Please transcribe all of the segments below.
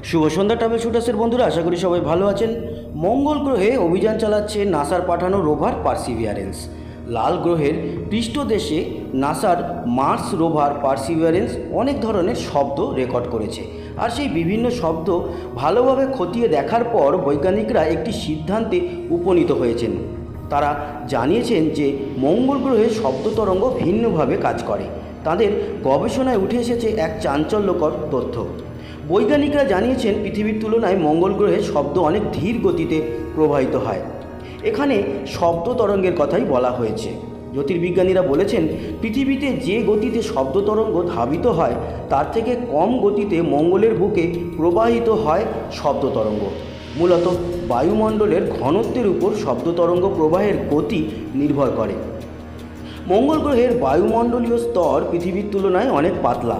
শুভ সন্ধ্যা travel শুটার্সের বন্ধুরা, আশা করি সবাই ভালো আছেন। মঙ্গল গ্রহে অভিযান চালাচ্ছে নাসার পাঠানো রোভার পারসিভিয়ারেন্স। লাল গ্রহের পৃষ্ঠদেশে নাসার মার্স রোভার পারসিভিয়ারেন্স অনেক ধরনের শব্দ রেকর্ড করেছে, আর সেই বিভিন্ন শব্দ ভালোভাবে খতিয়ে দেখার পর বৈজ্ঞানিকরা একটি সিদ্ধান্তে উপনীত হয়েছেন। তারা জানিয়েছেন যে মঙ্গল গ্রহে শব্দ তরঙ্গ ভিন্নভাবে কাজ করে। তাদের গবেষণায় উঠে এসেছে এক চাঞ্চল্যকর তথ্য। বৈজ্ঞানিকরা জানিয়েছেন পৃথিবীর তুলনায় মঙ্গল গ্রহে শব্দ অনেক ধীর গতিতে প্রবাহিত হয়। এখানে শব্দ তরঙ্গের কথাই বলা হয়েছে। জ্যোতির্বিজ্ঞানীরা বলেছেন পৃথিবীতে যে গতিতে শব্দ তরঙ্গ ধাবিত হয় তার থেকে কম গতিতে মঙ্গলের বুকে প্রবাহিত হয় শব্দ তরঙ্গ। মূলত বায়ুমণ্ডলের ঘনত্বের উপর শব্দ তরঙ্গ প্রবাহের গতি নির্ভর করে। মঙ্গল গ্রহের বায়ুমণ্ডলীয় স্তর পৃথিবীর তুলনায় অনেক পাতলা,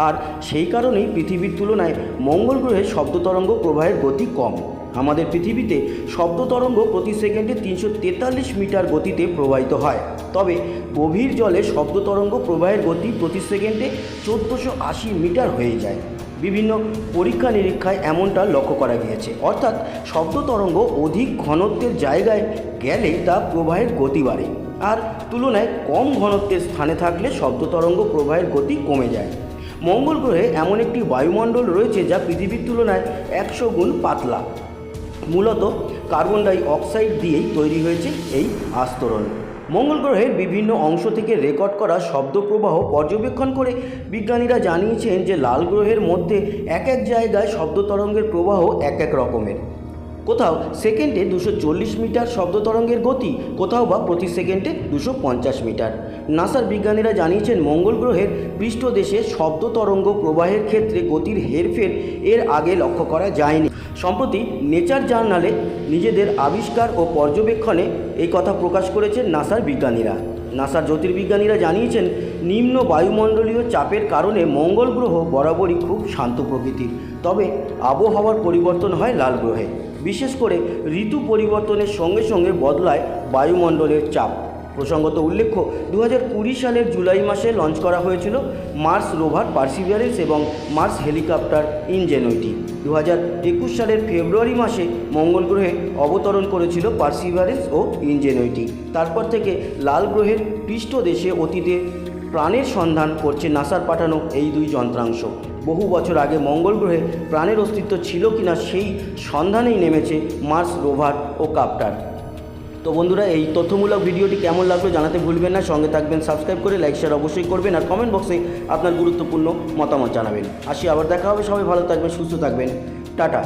আর সেই কারণেই পৃথিবীর তুলনায় মঙ্গল গ্রহে শব্দ তরঙ্গ প্রবাহের গতি কম। আমাদের পৃথিবীতে শব্দ তরঙ্গ প্রতি সেকেন্ডে 343 মিটার গতিতে প্রবাহিত হয়, তবে গভীর জলে শব্দ তরঙ্গ প্রবাহের গতি প্রতি সেকেন্ডে 1480 মিটার হয়ে যায়। বিভিন্ন পরীক্ষা নিরীক্ষায় এমনটা লক্ষ্য করা গিয়েছে, অর্থাৎ শব্দ তরঙ্গ অধিক ঘনত্বের জায়গায় গেলে তা প্রবাহের গতি বাড়ে, আর তুলনায় কম ঘনত্বের স্থানে থাকলে শব্দ তরঙ্গ প্রবাহের গতি কমে যায়। মঙ্গল গ্রহে এমন একটি বায়ুমণ্ডল রয়েছে যা পৃথিবীর তুলনায় 100 গুণ পাতলা। মূলত কার্বন ডাই অক্সাইড দিয়েই তৈরি হয়েছে এই আস্তরণ। মঙ্গল গ্রহের বিভিন্ন অংশ থেকে রেকর্ড করা শব্দ প্রবাহ পর্যবেক্ষণ করে বিজ্ঞানীরা জানিয়েছেন যে লাল গ্রহের মধ্যে এক এক জায়গায় শব্দ তরঙ্গের প্রবাহ এক এক রকমের। কোথাও সেকেন্ডে 240 মিটার শব্দ তরঙ্গের গতি, কোথাও বা প্রতি সেকেন্ডে 250 মিটার। নাসার বিজ্ঞানীরা জানিয়েছেন মঙ্গল গ্রহের পৃষ্ঠদেশে শব্দ তরঙ্গ প্রবাহের ক্ষেত্রে গতির হেরফের এর আগে লক্ষ্য করা যায়নি। সম্প্রতি নেচার জার্নালে নিজেদের আবিষ্কার ও পর্যবেক্ষণে এই কথা প্রকাশ করেছেন নাসার বিজ্ঞানীরা। নাসার জ্যোতির্বিজ্ঞানীরা জানিয়েছেন নিম্ন বায়ুমণ্ডলীয় চাপের কারণে মঙ্গল গ্রহ বরাবরই খুব শান্ত প্রকৃতির, তবে আবহাওয়ার পরিবর্তন হয় লাল গ্রহে। বিশেষ করে ঋতু পরিবর্তনের সঙ্গে সঙ্গে বদলায় বায়ুমণ্ডলের চাপ। প্রসঙ্গত উল্লেখ্য, 2020 সালের জুলাই মাসে লঞ্চ করা হয়েছিল মার্স রোভার পারসিভিয়ারেন্স এবং মার্স হেলিকপ্টার ইনজেনুইটি। 2021 সালের ফেব্রুয়ারি মাসে মঙ্গল গ্রহে অবতরণ করেছিল পারসিভিয়ারেন্স ও ইনজেনুইটি। তারপর থেকে লাল গ্রহের পৃষ্ঠদেশে অতীতে প্রাণের সন্ধান করছে নাসার পাঠানো এই দুই যন্ত্রাংশ। বহু বছর আগে মঙ্গল গ্রহে প্রাণের অস্তিত্ব ছিল কিনা সেই সন্ধানেই নেমেছে মার্স রোভার ও কাপ্টার। তো বন্ধুরা, এই তথ্যমূলক ভিডিওটি কেমন লাগলো জানাতে ভুলবেন না। সঙ্গে থাকবেন, সাবস্ক্রাইব করে লাইক শেয়ার অবশ্যই করবেন, আর কমেন্ট বক্সে আপনার গুরুত্বপূর্ণ মতামত জানাবেন। আসি, আবার দেখা হবে। সবাই ভালো থাকবেন, সুস্থ থাকবেন। টাটা।